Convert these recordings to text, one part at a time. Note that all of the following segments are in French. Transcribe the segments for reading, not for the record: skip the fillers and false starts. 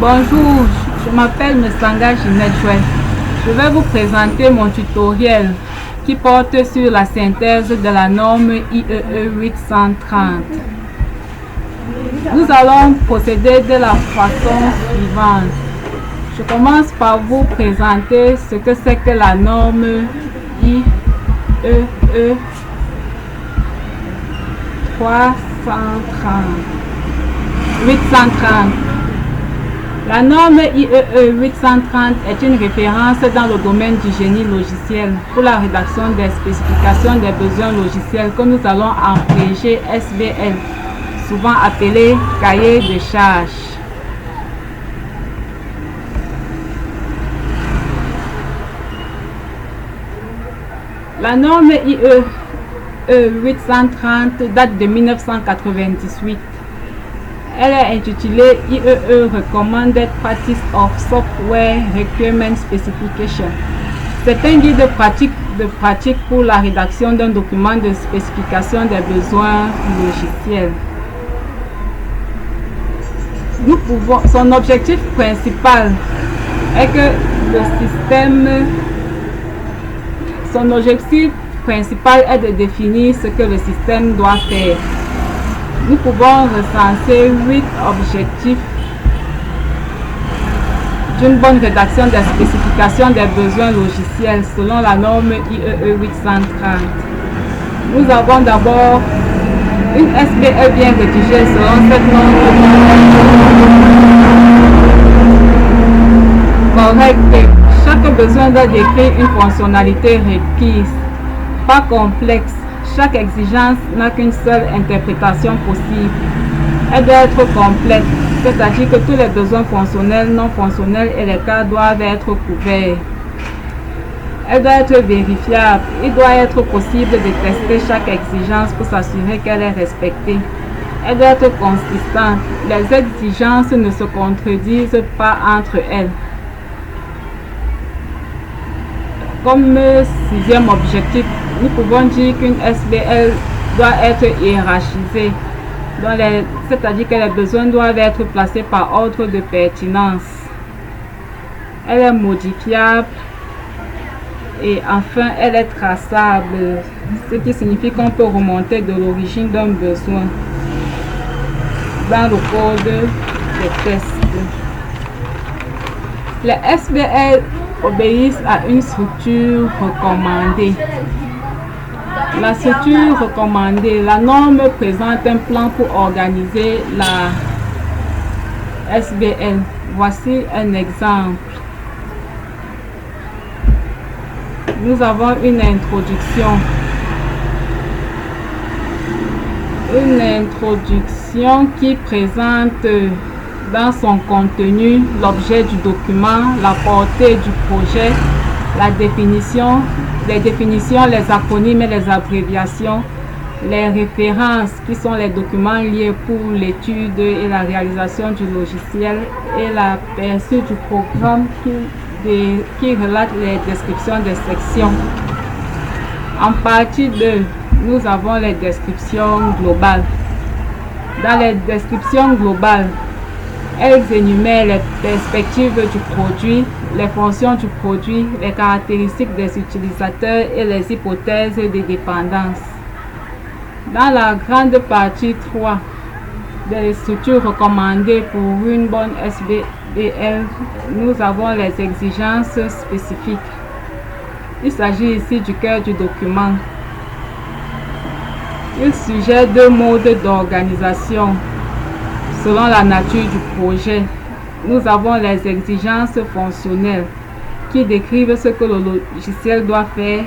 Bonjour, je m'appelle Messanga Ginette Joël. Je vais vous présenter mon tutoriel qui porte sur la synthèse de la norme IEE 830. Nous allons procéder de la façon suivante. Je commence par vous présenter ce que c'est que la norme IEE 830. La norme IEE 830 est une référence dans le domaine du génie logiciel pour la rédaction des spécifications des besoins logiciels que nous allons abréger SBL, souvent appelé cahier de charge. La norme IEE 830 date de 1998. Elle est intitulée IEE Recommended Practice of Software Requirement Specification. C'est un guide de pratique pour la rédaction d'un document de spécification des besoins logiciels. Son objectif principal est que son objectif principal est de définir ce que le système doit faire. Nous pouvons recenser 8 objectifs d'une bonne rédaction des spécifications des besoins logiciels selon la norme IEE 830. Nous avons d'abord une SBL bien rédigée selon cette norme correcte. Chaque besoin doit décrire une fonctionnalité requise, pas complexe. Chaque exigence n'a qu'une seule interprétation possible. Elle doit être complète, c'est-à-dire que tous les besoins fonctionnels, non fonctionnels et les cas doivent être couverts. Elle doit être vérifiable. Il doit être possible de tester chaque exigence pour s'assurer qu'elle est respectée. Elle doit être consistante. Les exigences ne se contredisent pas entre elles. Comme sixième objectif, nous pouvons dire qu'une SBL doit être hiérarchisée, c'est-à-dire que les besoins doivent être placés par ordre de pertinence. Elle est modifiable et enfin elle est traçable, ce qui signifie qu'on peut remonter de l'origine d'un besoin dans le code des tests. Les SBL obéissent à une structure recommandée. La structure recommandée, la norme présente un plan pour organiser la SBL. Voici un exemple. Nous avons une introduction. Une introduction qui présente dans son contenu l'objet du document, la portée du projet, la définition, les définitions, les acronymes et les abréviations, les références qui sont les documents liés pour l'étude et la réalisation du logiciel et l'aperçu du programme qui relate les descriptions des sections. En partie 2, nous avons les descriptions globales. Dans les descriptions globales, elles énumèrent les perspectives du produit, les fonctions du produit, les caractéristiques des utilisateurs et les hypothèses de dépendance. Dans la grande partie 3 des structures recommandées pour une bonne SBL, nous avons les exigences spécifiques. Il s'agit ici du cœur du document. Il suggère 2 modes d'organisation selon la nature du projet. Nous avons les exigences fonctionnelles qui décrivent ce que le logiciel doit faire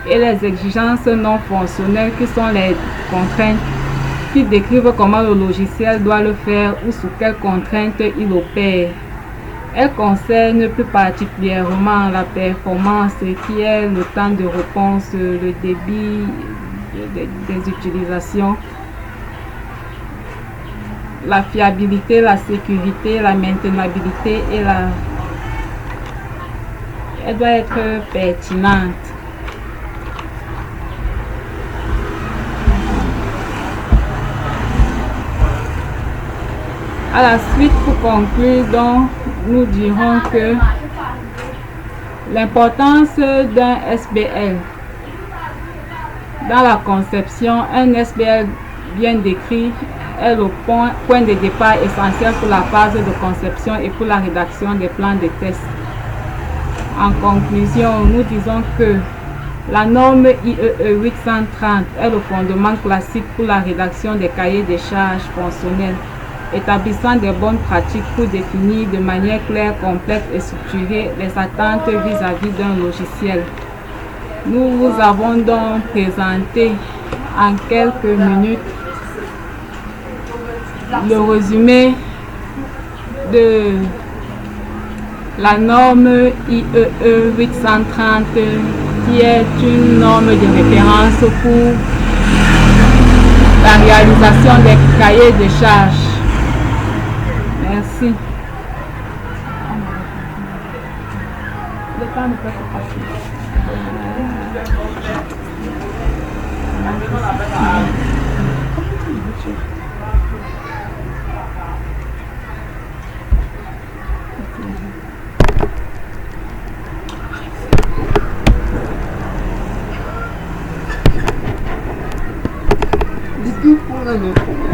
et les exigences non fonctionnelles qui sont les contraintes qui décrivent comment le logiciel doit le faire ou sous quelles contraintes il opère. Elles concernent plus particulièrement la performance qui est le temps de réponse, le débit des utilisations, la fiabilité, la sécurité, la maintenabilité et elle doit être pertinente. À la suite, pour conclure, donc, nous dirons que l'importance d'un SBL. Dans la conception, un SBL bien décrit est le point de départ essentiel pour la phase de conception et pour la rédaction des plans de test. En conclusion, nous disons que la norme IEE 830 est le fondement classique pour la rédaction des cahiers des charges fonctionnels, établissant des bonnes pratiques pour définir de manière claire, complète et structurée les attentes vis-à-vis d'un logiciel. Nous vous avons donc présenté en quelques minutes le résumé de la norme IEE 830 qui est une norme de référence pour la réalisation des cahiers de charges. Merci. Le temps ne peut pas passer. Du coup, pour le